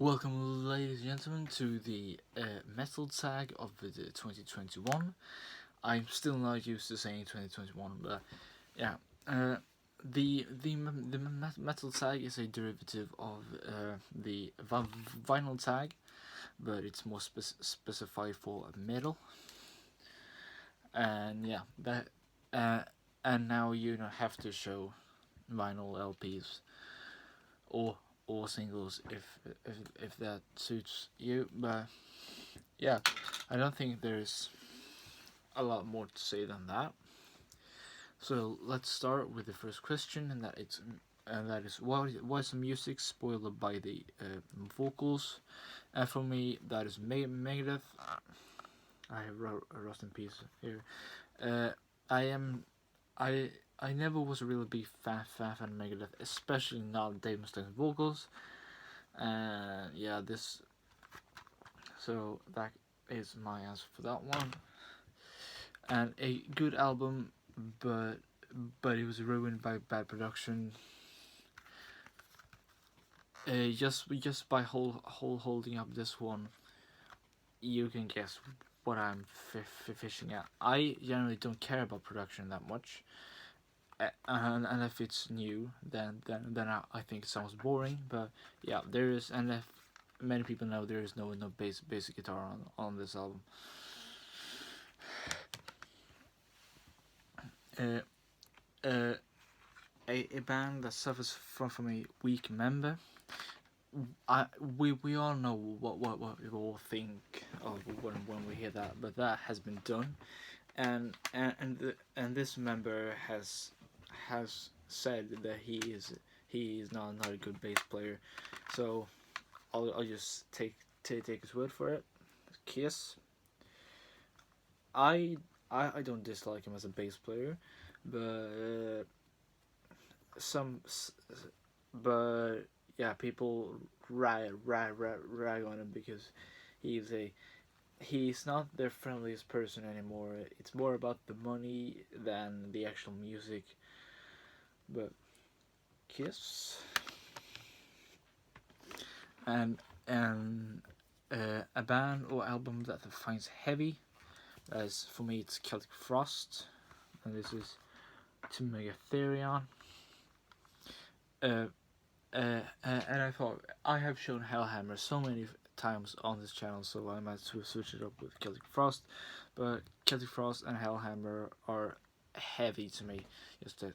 Welcome, ladies and gentlemen, to the metal tag of the 2021. I'm still not used to saying 2021, but yeah. The metal tag is a derivative of the vinyl tag, but it's more specified for metal. And yeah, that and now you don't have to show vinyl LPs or singles if that suits you. But yeah, I don't think there's a lot more to say than that. So let's start with the first question, and that is why is the music spoiled by the vocals? And for me, that is Megadeth. I have Rust in Peace here. Uh, I am I I never was a really big fan of Megadeth, especially not Dave Mustaine's vocals. And yeah, this so that is my answer for that one. And a good album, but it was ruined by bad production. Just by holding up this one, you can guess what I'm fishing at. I generally don't care about production that much, and if it's new, then I think it sounds boring. But yeah, there is, and if many people know, there is no basic guitar on this album. Uh, uh, a band that suffers from a weak member. We all know what we all think of when we hear that, but that has been done, and this member has said that he is not a good bass player, so I'll just take his word for it. Kiss. I I don't dislike him as a bass player, but some but yeah, people rag on him because he's not their friendliest person anymore. It's more about the money than the actual music. But Kiss and a band or album that defines heavy. As for me, it's Celtic Frost, and this is to Megatherion. Uh, and I thought I have shown Hellhammer so many times on this channel, so I might switch it up with Celtic Frost. But Celtic Frost and Hellhammer are heavy to me. Just a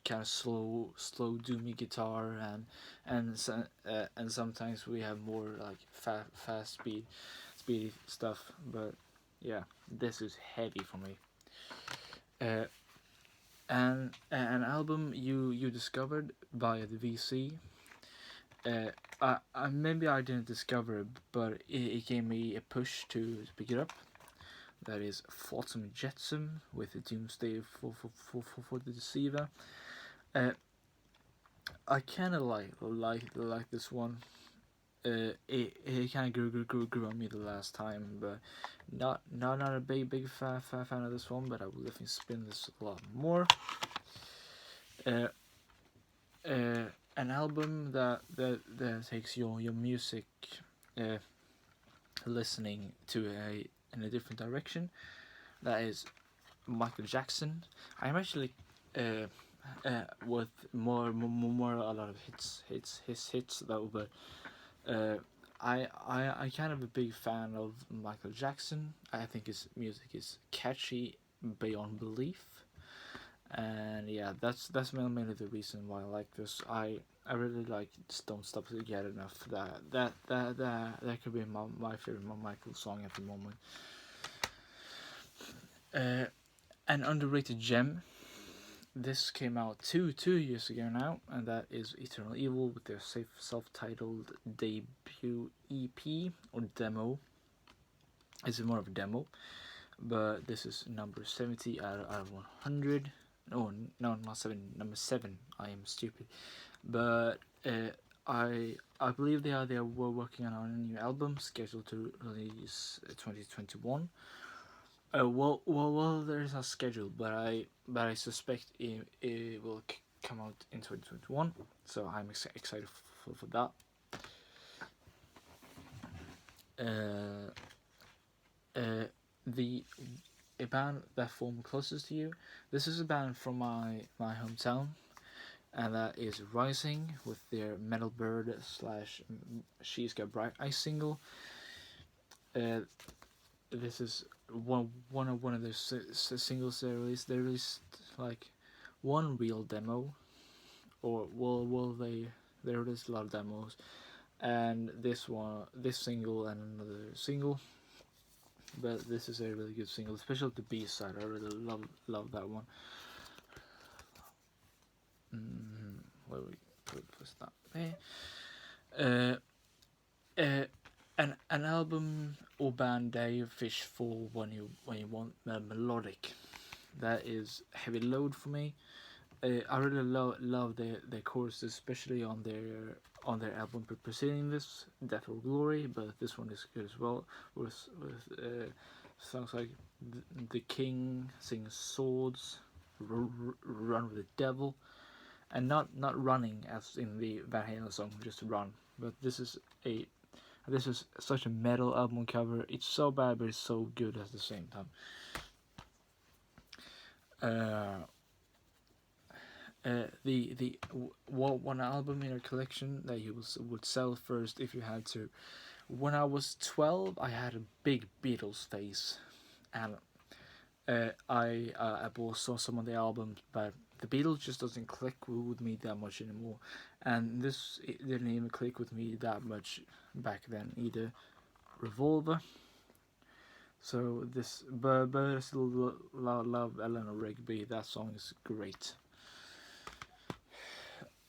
kind of slow, doomy guitar, and sometimes we have more like fast speedy stuff. But yeah, this is heavy for me. And an album you discovered via the VC. Maybe I didn't discover it, but it gave me a push to pick it up. That is Flotsam and Jetsam with the Doomsday for the Deceiver. I kind of like this one. It kind of grew on me the last time, but not a big fan of this one. But I will definitely spin this a lot more. An album that takes your music listening to in a different direction. That is Michael Jackson. I'm actually with more a lot of hits though, but I kind of a big fan of Michael Jackson. I think his music is catchy beyond belief, and yeah, that's mainly the reason why I like this. I really like Don't Stop to Get Enough. That could be my favorite Michael song at the moment. An underrated gem. This came out two years ago now, and that is Eternal Evil with their self-titled debut EP or demo. It's more of a demo, but this is number 70 out of 100. No, not 7. Number 7. I am stupid, but I believe they were working on a new album scheduled to release 2021. Well, there is a schedule, but I suspect it will come out in 2021. So I'm excited for that. uh, uh, the a band that formed closest to you. This is a band from my hometown, and that is Rising with their Metal Bird slash She's Got Bright Eyes single. This is one of their singles they released. They released like one real demo, or they released a lot of demos, and this single and another single. But this is a really good single, especially the B side. I really love that one. Where we put that there. An album or band that you fish for when you want melodic. That is Heavy Load for me. I really love their choruses, especially on their album preceding this, Death or Glory. But this one is good as well. With songs like the King sings Swords, Run with the Devil, and not running as in the Van Halen song, just run. But this is such a metal album cover. It's so bad, but it's so good at the same time. The one album in your collection that you would sell first if you had to. When I was 12, I had a big Beatles phase, and I bought some of the albums, but the Beatles just doesn't click with me that much anymore, and it didn't even click with me that much back then either. Revolver. So but I still love Eleanor Rigby. That song is great.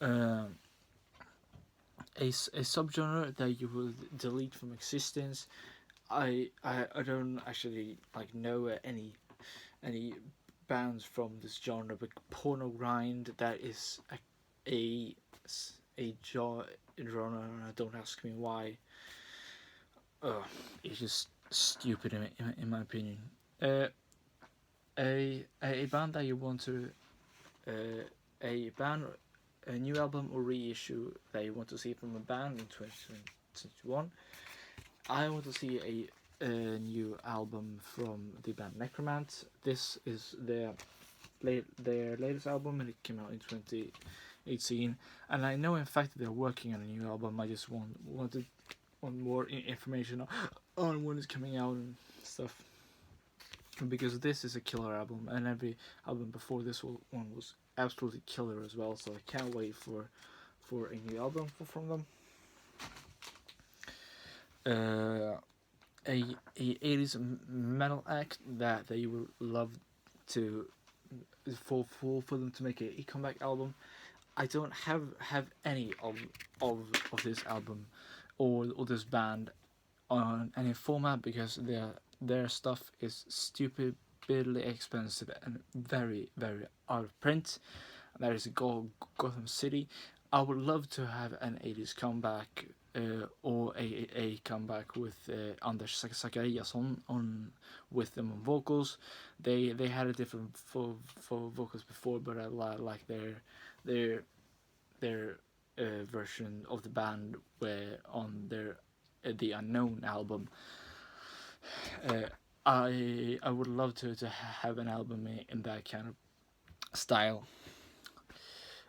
A subgenre that you will delete from existence. I don't actually know any bands from this genre, but porno grind, that is a genre. Don't ask me why. It's just stupid in my opinion. A band that you want to a new album or reissue that you want to see from a band in 2021. I want to see a new album from the band Necromant. This is their latest album, and it came out in 2018. And I know, in fact, that they're working on a new album. I just want more information on when it's coming out and stuff. Because this is a killer album, and every album before this one was absolutely killer as well. So I can't wait for a new album from them. A 80s metal act that you would love to for them to make a comeback album. I don't have any of this album or this band on any format, because their stuff is stupidly expensive and very out of print. There is Gotham City. I would love to have an 80s comeback, or a comeback with Anders Zachariasson with them on vocals. They had a different vocals before, but I like their version of the band where on their the Unknown album. I would love to have an album in that kind of style.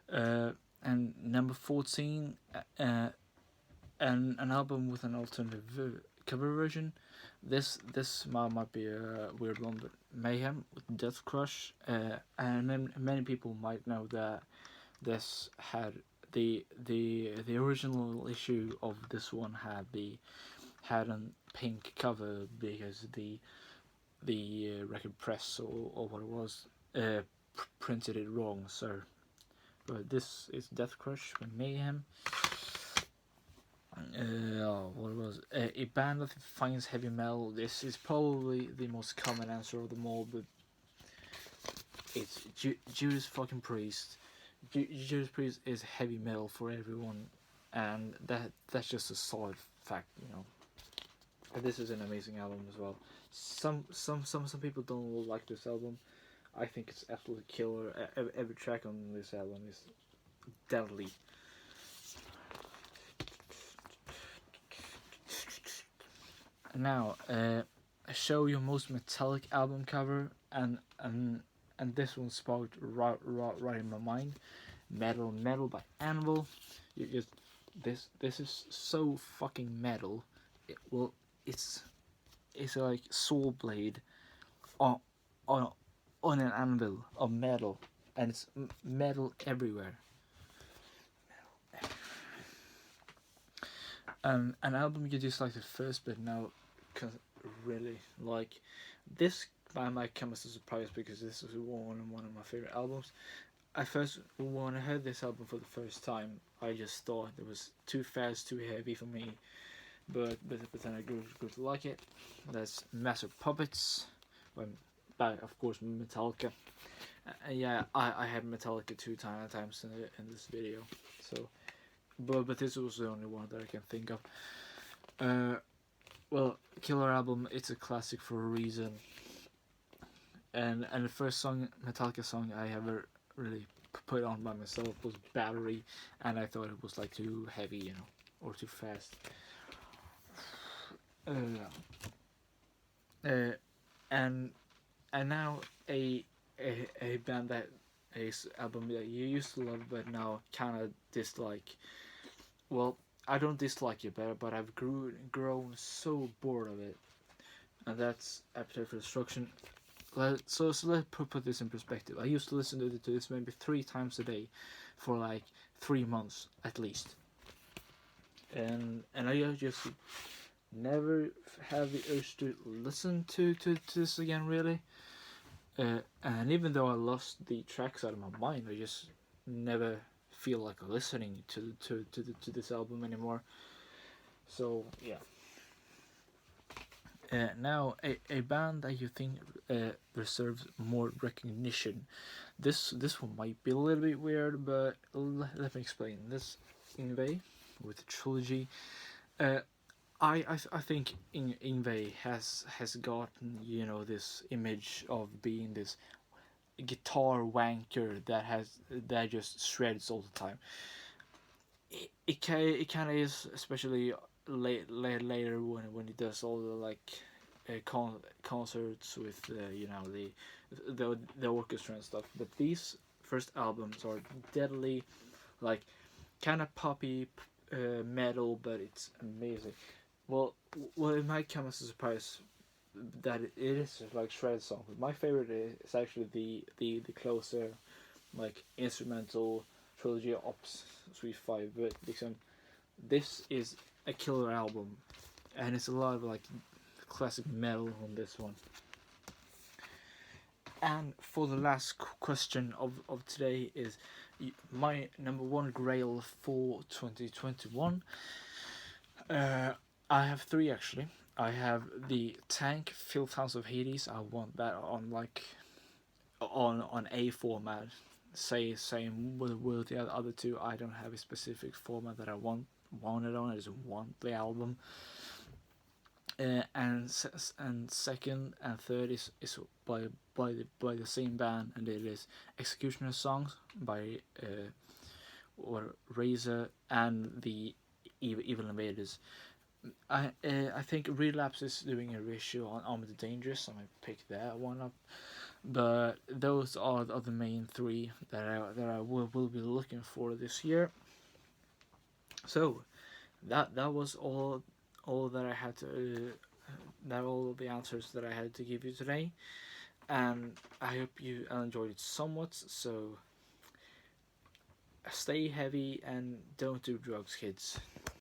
And number 14, an album with an alternative cover version. This might be a weird one, but Mayhem with Death Crush. And many people might know that this had the original issue of this one had a pink cover, because the record press or what it was printed it wrong. So, but this is Death Crush by Mayhem. What was a band that finds heavy metal? This is probably the most common answer of them all, but it's Judas fucking Priest. Judas Priest is heavy metal for everyone, and that's just a solid fact, And this is an amazing album as well. Some people don't like this album. I think it's absolutely killer. Every track on this album is deadly. Now, show your most metallic album cover, and this one sparked right in my mind. Metal by Anvil. You just this is so fucking metal. Well, it's like saw blade on on on an anvil of metal, and it's metal everywhere. An album you disliked at first, but now really like. This band might come as a surprise because this is one of my favorite albums. When I heard this album for the first time, I just thought it was too fast, too heavy for me. But then I grew to like it. That's Master Puppets, by of course Metallica. Yeah, I had Metallica two times in this video. So, but this was the only one that I can think of. Well, Killer Album. It's a classic for a reason. And the first Metallica song I ever really put on by myself was Battery, and I thought it was like too heavy, or too fast. And now a band that a album that you used to love but now kind of dislike. Well, I don't dislike it better, but I've grown so bored of it, and that's Appetite for Destruction. So let's put this in perspective. I used to listen to this maybe 3 times a day for like 3 months at least, and I just never have the urge to listen to this again really. And even though I lost the tracks out of my mind, I just never feel like listening to this album anymore. So yeah. Now, a band that you think deserves more recognition. This one might be a little bit weird, but let me explain. This Ingve with the trilogy. I think Ingve has gotten this image of being this guitar wanker that just shreds all the time. It kind of is, especially later when he does all the like concerts with the orchestra and stuff. But these first albums are deadly, like kind of poppy metal, but it's amazing. Well, it might come as a surprise that it is like shred song. But my favorite is actually the closer, like instrumental trilogy Ops Sweet 5. But this is a killer album, and it's a lot of like classic metal on this one. And for the last question of today is my number one grail for 2021. I have 3 actually. I have the Tank Filth House of Hades. I want that on like on a format. Same with the other 2. I don't have a specific format that I want it on. I just want the album. And second and third is by the same band, and it is Executioner Songs by or Razor and the Evil Invaders. I think Relapse is doing a reissue on Armed and Dangerous. I might pick that one up. But those are the main 3 that I will be looking for this year. So that was all that I had to that all the answers that I had to give you today, and I hope you enjoyed it somewhat. So stay heavy and don't do drugs, kids.